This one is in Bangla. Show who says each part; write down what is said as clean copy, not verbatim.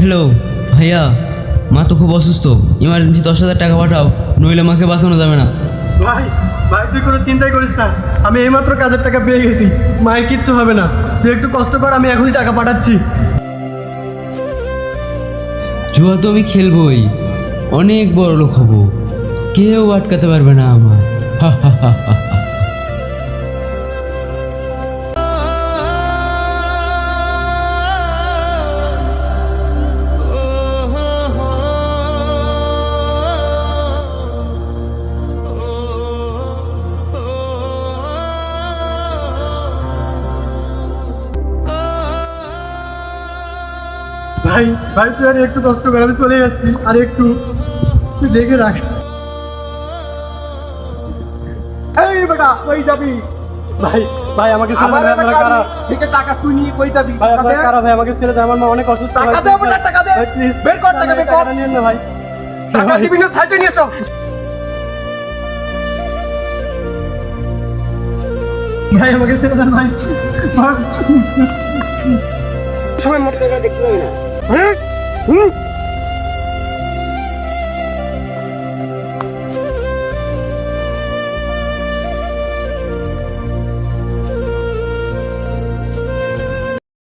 Speaker 1: হ্যালো ভাইয়া, মা তো খুব অসুস্থ, ইমার্জেন্সি 10,000 টাকা পাঠাও, নইলে মাকে বাঁচানো যাবে না।
Speaker 2: ভাই ভাই তুই কোনো চিন্তাই করিস না, আমি এইমাত্র কাজের টাকা পেয়ে গেছি, মায়ের কিচ্ছু হবে না, তুই একটু কষ্ট কর, আমি এখনই টাকা পাঠাচ্ছি।
Speaker 1: জুয়া তো আমি খেলবই, অনেক বড় লোক হব, কেউ আটকাতে পারবে না আমার। হা হা হা হা।
Speaker 2: ভাই ভাই তুই আর একটু কষ্ট কর, আমি চলে যাচ্ছি, আর একটু তুই দেখে রাখ। এই বেটা কই যাবি? ভাই ভাই আমাকে ছেড়ে দে, আপনারা কারা?
Speaker 3: থেকে টাকা তুই নিয়ে কই যাবি?
Speaker 2: ভাই আপনারা কারা? ভাই আমাকে ছেড়ে দে, আমার মা অনেক অসুস্থ।
Speaker 3: টাকা দে, আমার টাকা দে।
Speaker 2: ভাই প্লিজ
Speaker 3: বের কর টাকা, বের কর।
Speaker 2: টাকাটা নিয়েন না ভাই।
Speaker 3: টাকা দিবি না, সাইডে নিয়ে এসো।
Speaker 2: ভাই আমাকে ছেড়ে দেন ভাই।
Speaker 3: সময় মতো টাকা দেখতে পাবি না।